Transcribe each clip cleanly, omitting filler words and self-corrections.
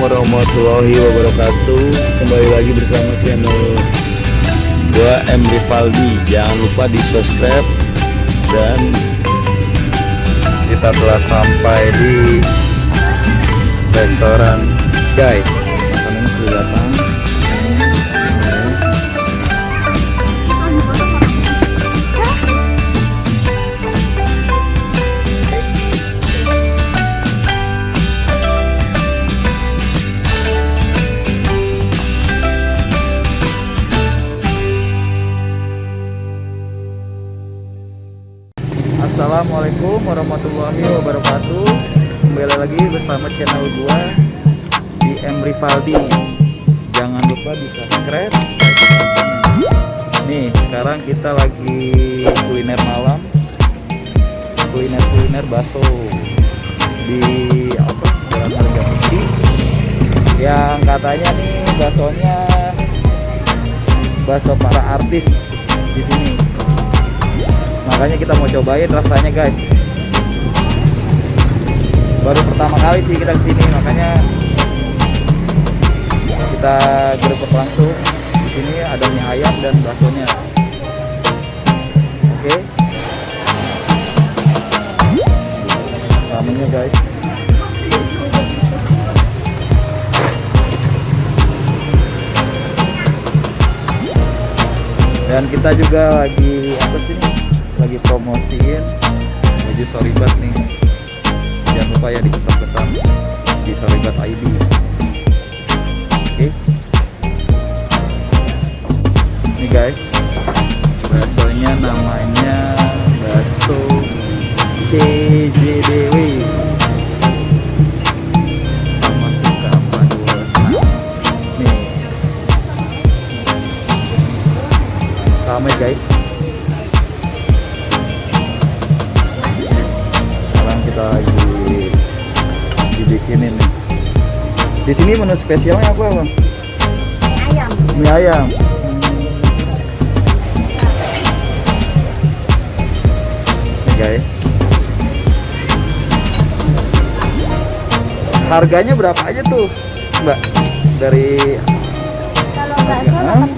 warahmatullahi wabarakatuh. Kembali lagi bersama channel gua M Rivaldi. Jangan lupa di subscribe. Dan kita telah sampai di restoran guys. Makanan sudah datang. Assalamualaikum warahmatullahi wabarakatuh. Kembali lagi bersama channel gua di M Rivaldi. Jangan lupa di subscribe. Nih sekarang kita lagi kuliner malam, kuliner bakso di Jalan Harjamukti. Yang katanya nih baksonya bakso para artis di sini. Makanya kita mau cobain rasanya guys. Baru pertama kali sih kita kesini, makanya kita gerebek langsung. Di sini ada mie ayam dan baksonya. Oke. Ramenya guys. Dan kita juga lagi lagi promosiin baju Soribat nih. Jangan lupa ya dipesan-pesan di Soribat ID. Oke. Nih guys, baksonya namanya bakso CJDW sama suka Padua Senang. Nih ramai guys. Kita lagi dibikinin nih. Di sini menu spesialnya apa bang? Mie ayam. Nih guys. Harganya berapa aja tuh, Mbak? Dari kalau bakso 18.000.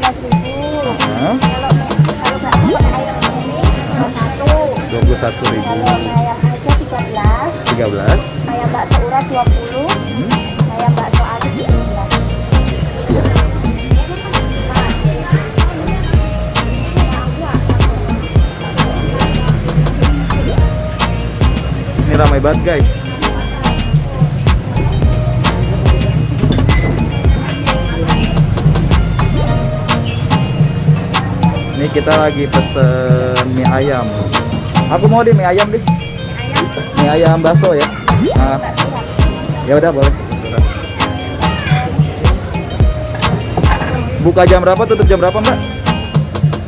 Kalau bakso pakai ayam ini 21.000. Kalau ayam aja 13. Ayam bakso urat 20. Ayam bakso alis 17. Ya. Ini ramai banget guys. Ini kita lagi pesen mie ayam. Aku mau deh mie ayam deh. Mie ayam bakso ya. Nah, ya udah boleh. Buka jam berapa, tutup jam berapa Mbak?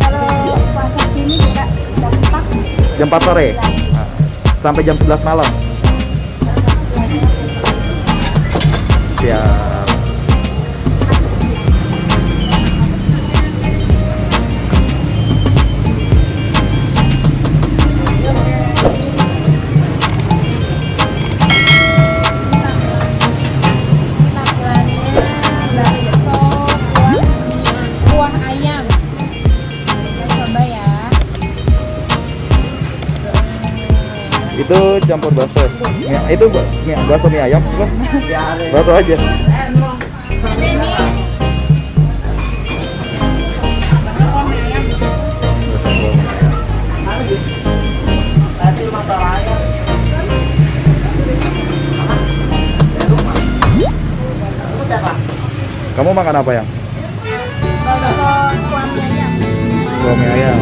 Kalau puasa gini juga jam 4. Jam 4 sore. Nah, sampai jam 11 malam. Siap. Itu campur bakso. Itu bakso mie ayam bukan? Bakso aja. Kamu makan apa yang? Bakso kuah mie ayam. Kuah mie ayam.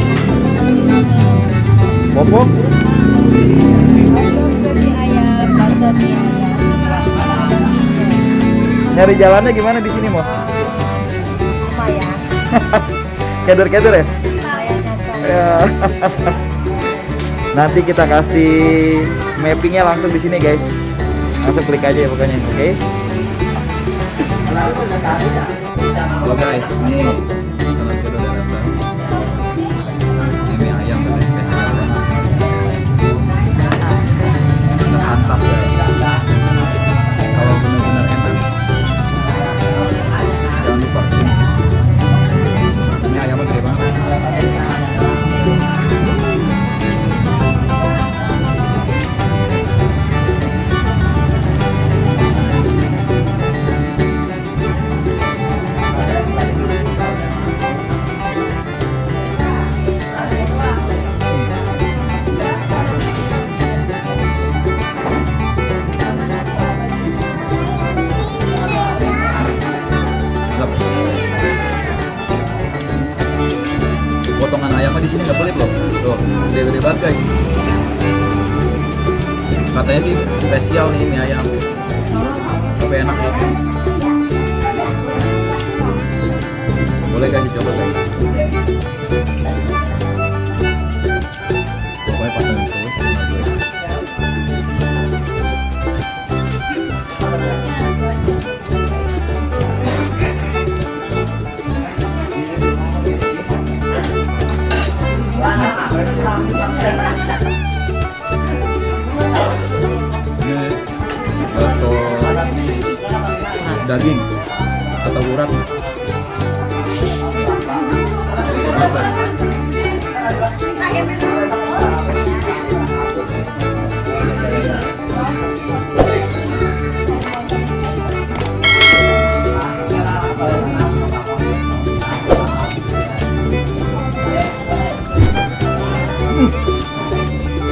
Popo? Bakso mie ayam. Nyari jalannya gimana di sini, Mo? Lumayan. Keder-keder ya? Lumayan kasar. Ya. Nanti kita kasih mappingnya langsung di sini, guys. Langsung klik aja ya pokoknya, oke? Tuh guys, nih pesanan kita udah datang. Ini mie ayam katanya spesial banget. Kita santap guys. Kalau benar-benar enak potongan ayamnya di sini nggak pelit loh. Tuh, gede-gede banget guys. Katanya sih spesial nih mie ayam. Tapi enak ya. Boleh guys dicoba guys. Pokoknya patang itu. Ini bakso daging atau urat.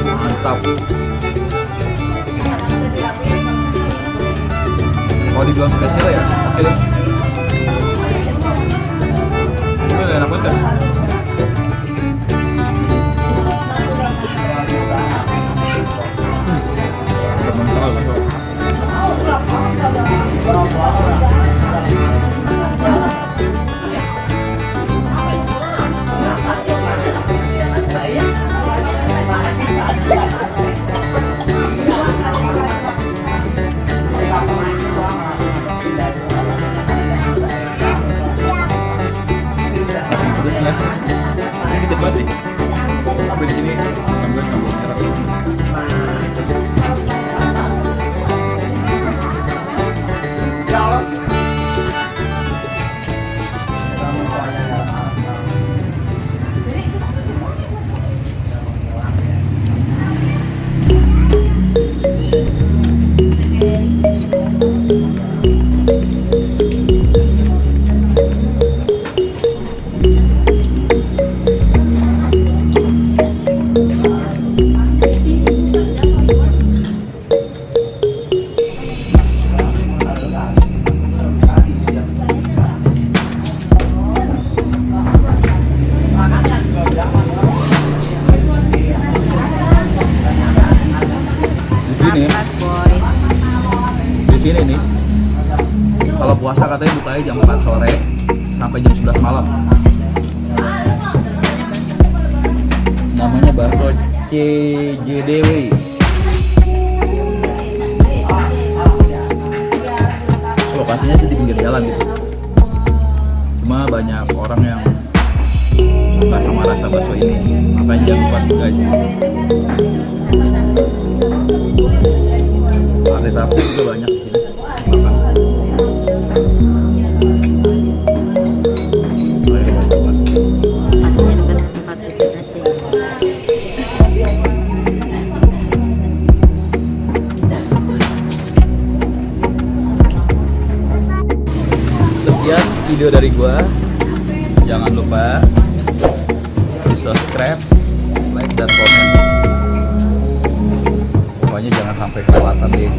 Mantap. Kalau dibilang spesial ya, oke deh. Ini enak banget kan? Pedesnya ini dikit banget sih, tapi di sini nggak boleh nyerap. Di sini nih, kalau puasa katanya bukanya jam 4 sore sampai jam 11 malam. Namanya bakso CJDW. Lokasinya sih di pinggir jalan gitu. Cuma banyak orang yang suka sama rasa bakso ini, makanya jangan lupa guys. Hari Sabtu juga banyak di sini makan. Pastinya dekat tempat syuting aja. Sekian video dari gua. Jangan lupa di subscribe, like dan komen. Pokoknya jangan sampai kelewatan deh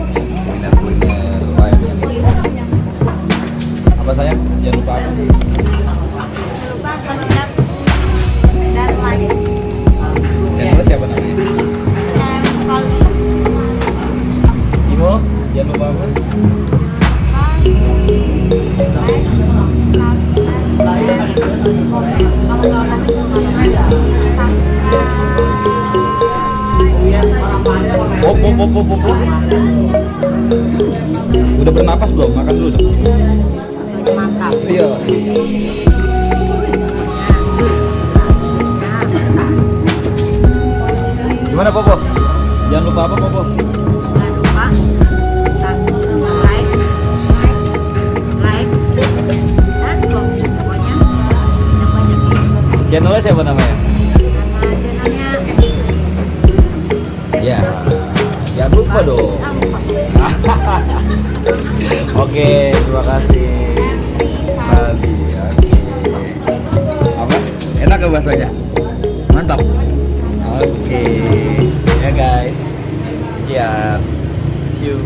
kuliner-kuliner lainnya. Apa sayang? Jangan lupa apa? lupa subscribe dan like. Channelnya siapa namanya? Imo? Jangan lupa apa? Popo. Udah bernapas belum? Makan dulu dong. Mantap. Iya. Gimana Popo? Jangan lupa apa Popo? Jangan lupa like dan komen. Pokoknya yang banyak ini. Channelnya siapa namanya? Nama channelnya Ya. Jangan lupa dong. Oke, terima kasih. Bali. Oke. Apa? Enak ya bahasanya? Mantap. Oke. Ya guys. Sekian. See you.